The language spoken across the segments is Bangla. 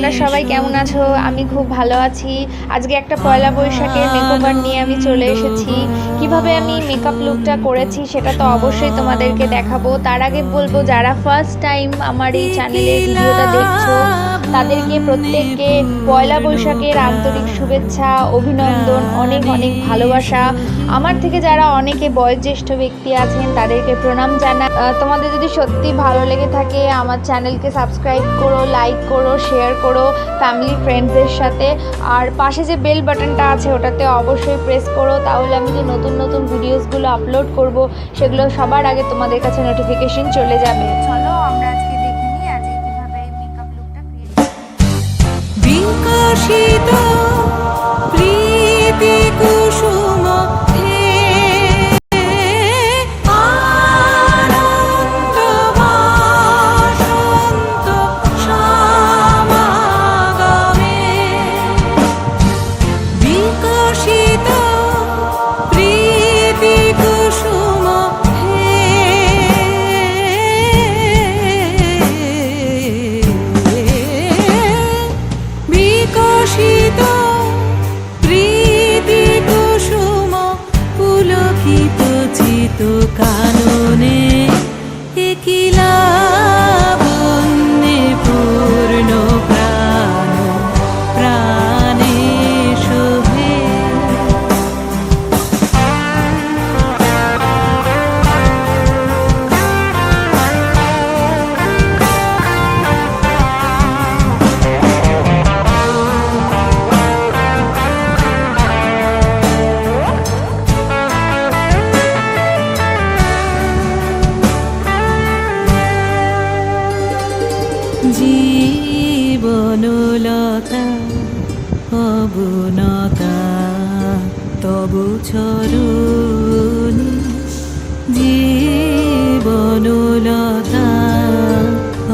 তোমরা সবাই কেমন আছো? আমি খুব ভালো আছি। আজকে একটা পয়লা বৈশাখের মেকওভার নিয়ে আমি চলে এসেছি। কিভাবে আমি মেকআপ লুকটা করেছি সেটা তো অবশ্যই তোমাদেরকে দেখাবো। তার আগে বলবো, যারা ফার্স্ট টাইম আমার এই চ্যানেলের ভিডিওটা দেখছো তাদেরকে প্রত্যেককে পয়লা বৈশাখের আন্তরিক শুভেচ্ছা, অভিনন্দন, অনেক অনেক ভালোবাসা। আমার থেকে যারা অনেকে বয়োজ্যেষ্ঠ ব্যক্তি আছেন তাদেরকে প্রণাম জানাই। তোমাদের যদি সত্যি ভালো লেগে থাকে আমার চ্যানেলকে সাবস্ক্রাইব করো, লাইক করো, শেয়ার করো ফ্যামিলি ফ্রেন্ডসদের সাথে। আর পাশে যে বেল বাটনটা আছে ওটাতে অবশ্যই প্রেস করো, তাহলে আমি যে নতুন নতুন ভিডিওসগুলো আপলোড করব সেগুলো সবার আগে তোমাদের কাছে নোটিফিকেশন চলে যাবে। চলো আমরা আজকে দেখে নিই আজকে কিভাবে মেকআপ লুকটা বিকশিত প্রীতি কুসুম কাননে একিলা বন্যে পূর্ণ প্রাণ প্রাণে শোভে। জীবনলতা অবনতা তবু চরণে, জীবনলতা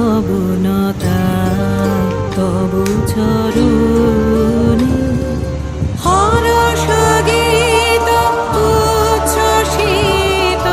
অবনতা তবু চরণে। হরষ গীত উচ্ছ্বসিত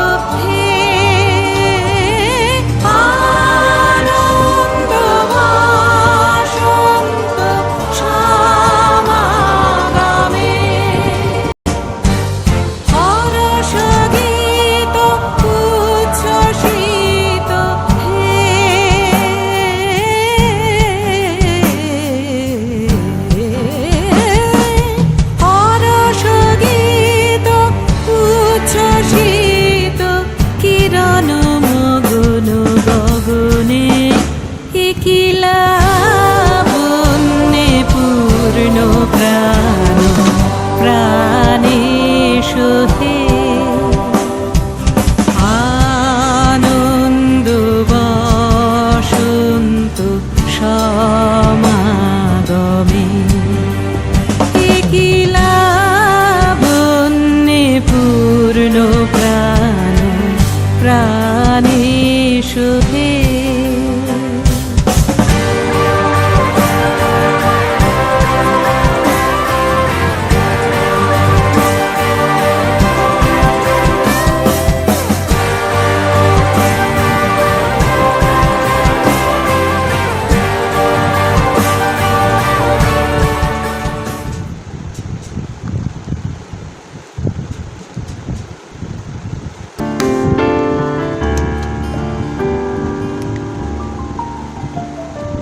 কিলা বন্যে পূর্ণ প্রাণ প্রাণে শোভে। আনন্দ বসন্ত সমাগমে কিলা বন্যে পূর্ণ প্রাণ প্রাণে শোভে।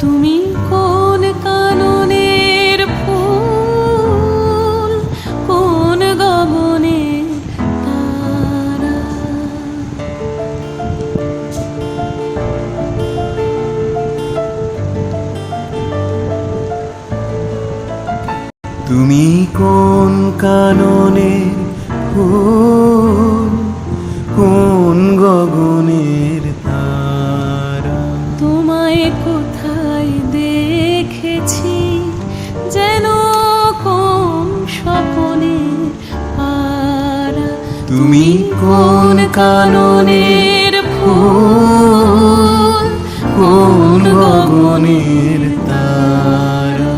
তুমি কোন কাননের ফুল, কোন গগনের তারা, তুমি কোন কাননের ফুল, কোন গগনের তারা। তোমায় কোথায় দেখেছি যেন কোন স্বপনে পারা। তুমি কোন কাননের ফুল, কোন গগনের তারা।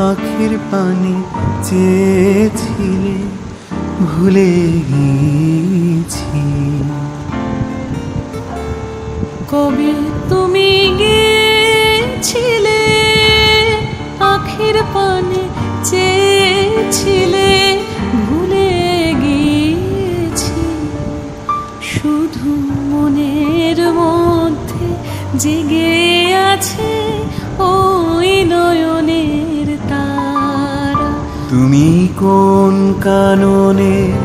আখের পানে চেয়েছিলে ভুলে গিয়েছি। কবে তুমি গেছিলে আখির পানে চেয়েছিলে ভুলে গিয়েছি। শুধু মনের মধ্যে জেগে আছে ওই নয়নের তারা। তুমি কোন কাননের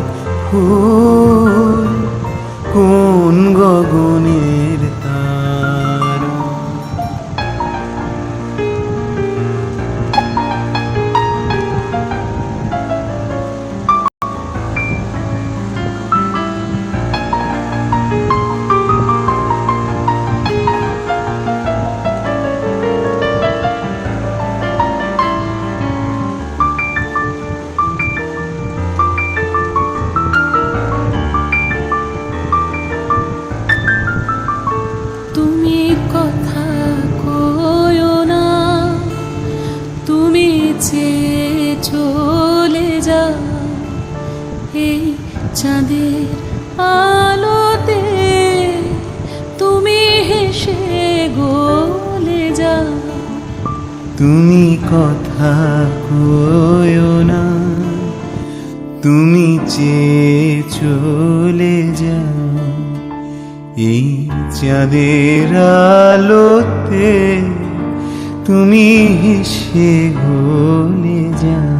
ফুল, কোন গগনের তারা। তুমি কথা কয়ো না, তুমি চেয়ে চলে যাও এই চাঁদের আলোতে। তুমি হেসে গলে যাও। তুমি কথা কয়ো না, তুমি চেয়ে চলে যাও এই চাঁদের আলোতে। তুমি হেসে গলে যাও।